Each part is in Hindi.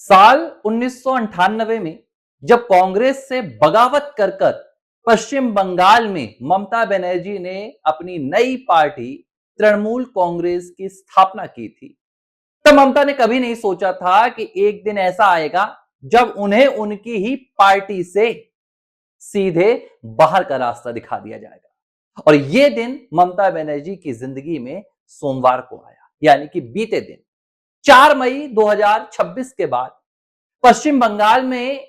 साल 1998 में जब कांग्रेस से बगावत कर कर पश्चिम बंगाल में ममता बनर्जी ने अपनी नई पार्टी तृणमूल कांग्रेस की स्थापना की थी, तब ममता ने कभी नहीं सोचा था कि एक दिन ऐसा आएगा जब उन्हें उनकी ही पार्टी से सीधे बाहर का रास्ता दिखा दिया जाएगा। और यह दिन ममता बनर्जी की जिंदगी में सोमवार को आया, यानी कि बीते दिन 4 मई 2026 के बाद पश्चिम बंगाल में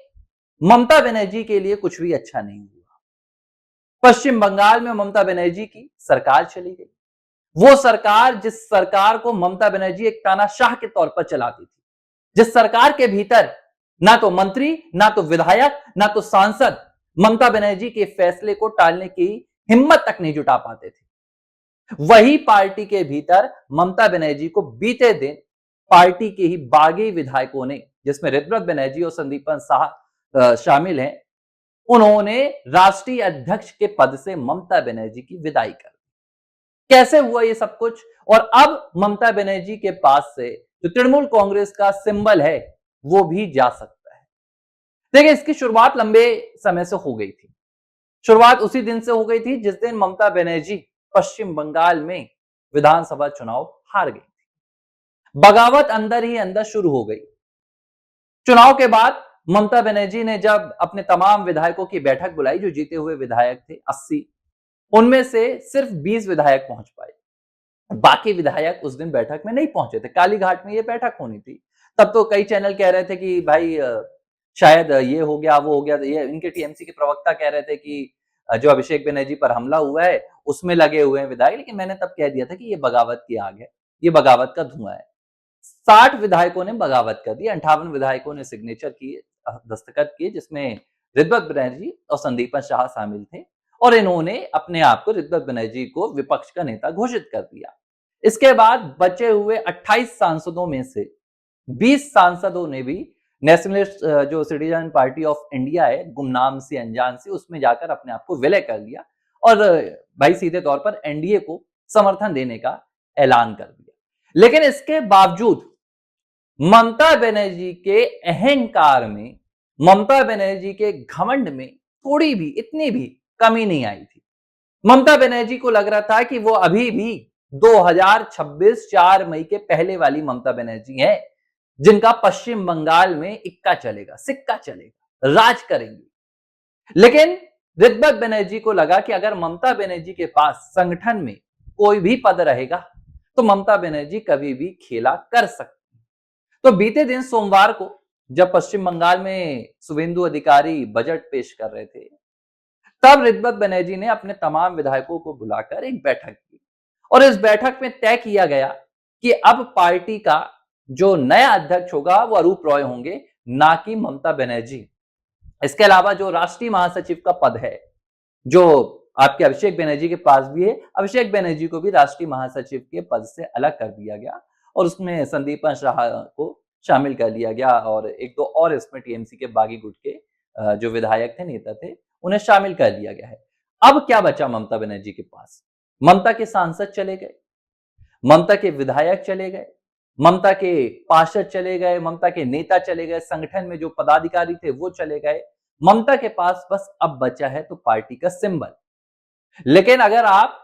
ममता बनर्जी के लिए कुछ भी अच्छा नहीं हुआ। पश्चिम बंगाल में ममता बनर्जी की सरकार चली गई। वो सरकार जिस सरकार को ममता बनर्जी एक तानाशाह के तौर पर चलाती थी, जिस सरकार के भीतर ना तो मंत्री, ना तो विधायक, ना तो सांसद ममता बनर्जी के फैसले को टालने की हिम्मत तक नहीं जुटा पाते थे, वही पार्टी के भीतर ममता बनर्जी को बीते दिन पार्टी के ही बागी विधायकों ने, जिसमें ऋतव्रत बनर्जी और संदीपन साह शामिल हैं, उन्होंने राष्ट्रीय अध्यक्ष के पद से ममता बनर्जी की विदाई कर दी। कैसे हुआ ये सब कुछ? और अब ममता बनर्जी के पास से जो तृणमूल कांग्रेस का सिंबल है वो भी जा सकता है। देखिए, इसकी शुरुआत लंबे समय से हो गई थी। शुरुआत उसी दिन से हो गई थी जिस दिन ममता बनर्जी पश्चिम बंगाल में विधानसभा चुनाव हार गई थी। बगावत अंदर ही अंदर शुरू हो गई। चुनाव के बाद ममता बनर्जी ने जब अपने तमाम विधायकों की बैठक बुलाई, जो जीते हुए विधायक थे 80, उनमें से सिर्फ 20 विधायक पहुंच पाए। बाकी विधायक उस दिन बैठक में नहीं पहुंचे थे। कालीघाट में ये बैठक होनी थी। तब तो कई चैनल कह रहे थे कि भाई शायद ये हो गया, वो हो गया। ये इनके टीएमसी के प्रवक्ता कह रहे थे कि जो अभिषेक बनर्जी पर हमला हुआ है उसमें लगे हुए हैं विधायक। लेकिन मैंने तब कह दिया था कि ये बगावत की आग है, ये बगावत का धुआं है। 60 विधायकों ने बगावत कर दी, 58 विधायकों ने सिग्नेचर किए, दस्तखत किए, जिसमें ऋतव्रत बनर्जी और संदीपन साह शामिल थे। और इन्होंने अपने आप को, ऋतव्रत बनर्जी को, विपक्ष का नेता घोषित कर दिया। इसके बाद बचे हुए 28 सांसदों में से 20 सांसदों ने भी नेशनलिस्ट जो सिटीजन पार्टी ऑफ इंडिया है, गुमनाम सी अनजान सी, उसमें जाकर अपने आप को विलय कर लिया और भाई सीधे तौर पर एनडीए को समर्थन देने का ऐलान कर दिया। लेकिन इसके बावजूद ममता बनर्जी के अहंकार में, ममता बनर्जी के घमंड में थोड़ी भी, इतनी भी कमी नहीं आई थी। ममता बनर्जी को लग रहा था कि वो अभी भी 2026 4 मई के पहले वाली ममता बनर्जी है, जिनका पश्चिम बंगाल में इक्का चलेगा, सिक्का चलेगा, राज करेंगी। लेकिन ऋतव्रत बनर्जी को लगा कि अगर ममता बनर्जी के पास संगठन में कोई भी पद रहेगा तो ममता बनर्जी कभी भी खेला कर सकती। तो बीते दिन सोमवार को जब पश्चिम बंगाल में शुभेंदु अधिकारी बजट पेश कर रहे थे, तब ऋतव्रत बनर्जी ने अपने तमाम विधायकों को बुलाकर एक बैठक की और इस बैठक में तय किया गया कि अब पार्टी का जो नया अध्यक्ष होगा वो अरूप रॉय होंगे, ना कि ममता बनर्जी। इसके अलावा जो राष्ट्रीय महासचिव का पद है, जो आपके अभिषेक बनर्जी के पास भी है, अभिषेक बनर्जी को भी राष्ट्रीय महासचिव के पद से अलग कर दिया गया और उसमें संदीपन साह को शामिल कर लिया गया और एक दो और इसमें टीएमसी के बागी गुट के जो विधायक थे, नेता थे, उन्हें शामिल कर लिया गया है। अब क्या बचा ममता बनर्जी के पास? ममता के सांसद चले गए, ममता के विधायक चले गए, ममता के पार्षद चले गए, ममता के नेता चले गए, संगठन में जो पदाधिकारी थे वो चले गए। ममता के पास बस अब बचा है तो पार्टी का सिंबल। लेकिन अगर आप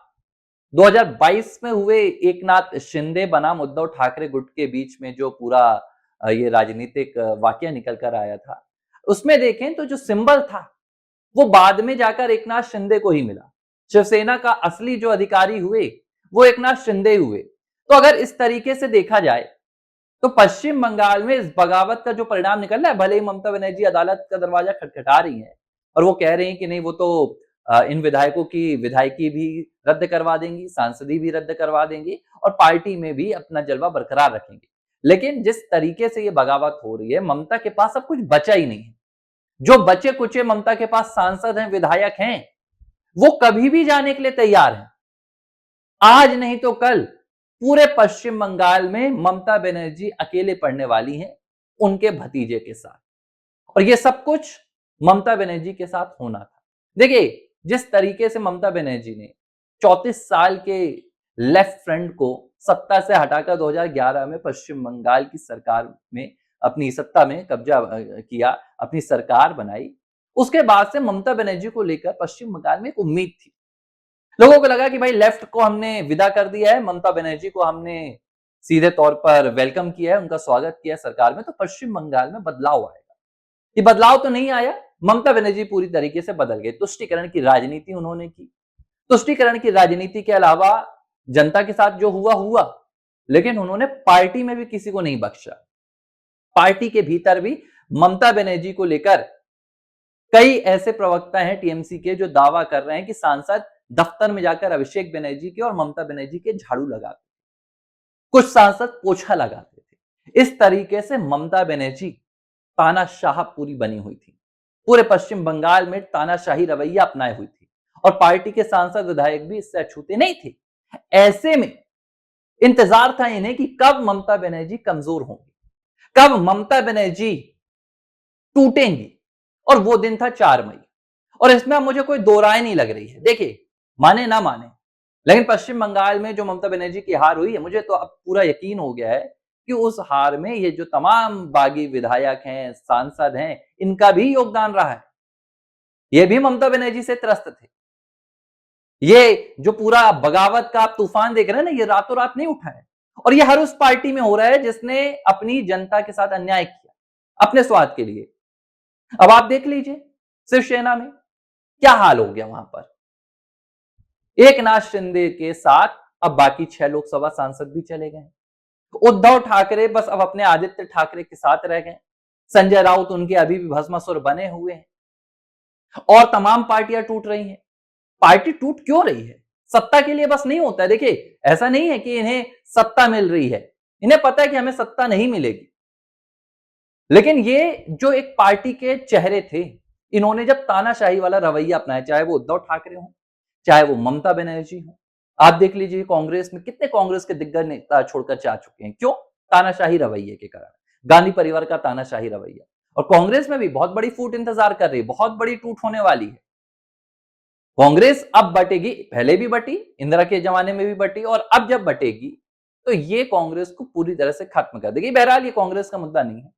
2022 में हुए एकनाथ शिंदे बनाम उद्धव ठाकरे गुट के बीच में जो पूरा ये राजनीतिक वाकया निकल कर आया था, उसमें देखें तो जो सिंबल था वो बाद में जाकर एकनाथ शिंदे को ही मिला। शिवसेना का असली जो अधिकारी हुए वो एकनाथ शिंदे हुए। तो अगर इस तरीके से देखा जाए तो पश्चिम बंगाल में इस बगावत का जो परिणाम निकल रहा है, भले ही ममता बनर्जी अदालत का दरवाजा खटखटा रही है और वो कह रही हैं कि नहीं, वो तो इन विधायकों की विधायकी भी रद्द करवा देंगी, सांसदी भी रद्द करवा देंगी और पार्टी में भी अपना जलवा बरकरार रखेंगे। लेकिन जिस तरीके से ये बगावत हो रही है, ममता के पास अब कुछ बचा ही नहीं है। जो बचे कुचे ममता के पास सांसद हैं, विधायक हैं, वो कभी भी जाने के लिए तैयार हैं। आज नहीं तो कल पूरे पश्चिम बंगाल में ममता बनर्जी अकेले पड़ने वाली हैं उनके भतीजे के साथ, और ये सब कुछ ममता बनर्जी के साथ होना था। देखिए, जिस तरीके से ममता बनर्जी ने 34 साल के लेफ्ट फ्रंट को सत्ता से हटाकर 2011 में पश्चिम बंगाल की सरकार में अपनी सत्ता में कब्जा किया, अपनी सरकार बनाई, उसके बाद से ममता बनर्जी को लेकर पश्चिम बंगाल में एक उम्मीद थी। लोगों को लगा कि भाई लेफ्ट को हमने विदा कर दिया है, ममता बनर्जी को हमने सीधे तौर पर वेलकम किया है, उनका स्वागत किया है सरकार में, तो पश्चिम बंगाल में बदलाव आएगा। ये बदलाव तो नहीं आया, ममता बनर्जी पूरी तरीके से बदल गए। तुष्टीकरण की राजनीति उन्होंने की। तुष्टीकरण की राजनीति के अलावा जनता के साथ जो हुआ हुआ, लेकिन उन्होंने पार्टी में भी किसी को नहीं बख्शा। पार्टी के भीतर भी ममता बनर्जी को लेकर कई ऐसे प्रवक्ता हैं टीएमसी के जो दावा कर रहे हैं कि सांसद दफ्तर में जाकर अभिषेक बनर्जी के और ममता बनर्जी के झाड़ू लगाते, कुछ सांसद पोछा लगाते थे। इस तरीके से ममता बनर्जी तानाशाह पूरी बनी हुई थी। पूरे पश्चिम बंगाल में तानाशाही रवैया अपनाए हुई थी और पार्टी के सांसद विधायक भी इससे अछूते नहीं थे। ऐसे में इंतजार था इन्हें कि कब ममता बनर्जी कमजोर होंगी, कब ममता बनर्जी टूटेंगी, और वो दिन था 4 मई। और इसमें अब मुझे कोई दो राय नहीं लग रही है। देखिए, माने ना माने, लेकिन पश्चिम बंगाल में जो ममता बनर्जी की हार हुई है, मुझे तो अब पूरा यकीन हो गया है कि उस हार में ये जो तमाम बागी विधायक हैं, सांसद हैं, इनका भी योगदान रहा है। ये भी ममता बनर्जी से त्रस्त थे। ये जो पूरा बगावत का आप तूफान देख रहे हैं ना, ये रातों रात नहीं उठा है, और ये हर उस पार्टी में हो रहा है जिसने अपनी जनता के साथ अन्याय किया अपने स्वार्थ के लिए। अब आप देख लीजिए शिवसेना में क्या हाल हो गया। वहां पर एकनाथ शिंदे के साथ अब बाकी 6 लोकसभा सांसद भी चले गए। उद्धव ठाकरे बस अब अपने आदित्य ठाकरे के साथ रह गए। संजय राउत उनके अभी भी भस्मासुर बने हुए हैं और तमाम पार्टियां टूट रही हैं। पार्टी टूट क्यों रही है? सत्ता के लिए बस नहीं होता है। देखिए, ऐसा नहीं है कि इन्हें सत्ता मिल रही है, इन्हें पता है कि हमें सत्ता नहीं मिलेगी, लेकिन ये जो एक पार्टी के चेहरे थे, इन्होंने जब तानाशाही वाला रवैया अपनाया, चाहे वो उद्धव ठाकरे हो, चाहे वो ममता बनर्जी हो। आप देख लीजिए कांग्रेस में कितने कांग्रेस के दिग्गज नेता छोड़कर जा चुके हैं। क्यों? तानाशाही रवैये के कारण, गांधी परिवार का तानाशाही रवैया। और कांग्रेस में भी बहुत बड़ी फूट इंतजार कर रही है, बहुत बड़ी टूट होने वाली है। कांग्रेस अब बटेगी, पहले भी बटी, इंदिरा के जमाने में भी बटी, और अब जब बटेगी तो ये कांग्रेस को पूरी तरह से खत्म कर देगी। बहरहाल ये कांग्रेस का मुद्दा नहीं है,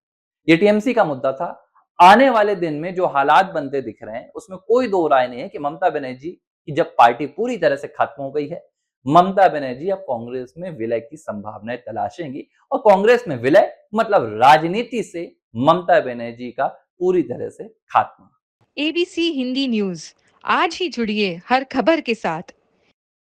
ये टीएमसी का मुद्दा था। आने वाले दिन में जो हालात बनते दिख रहे हैं, उसमें कोई दो राय नहीं है कि ममता बनर्जी की जब पार्टी पूरी तरह से खत्म हो गई है, ममता बनर्जी अब कांग्रेस में विलय की संभावनाएं तलाशेंगी, और कांग्रेस में विलय मतलब राजनीति से ममता बनर्जी का पूरी तरह से खात्मा। एबीसी हिंदी न्यूज, आज ही जुड़िए हर खबर के साथ।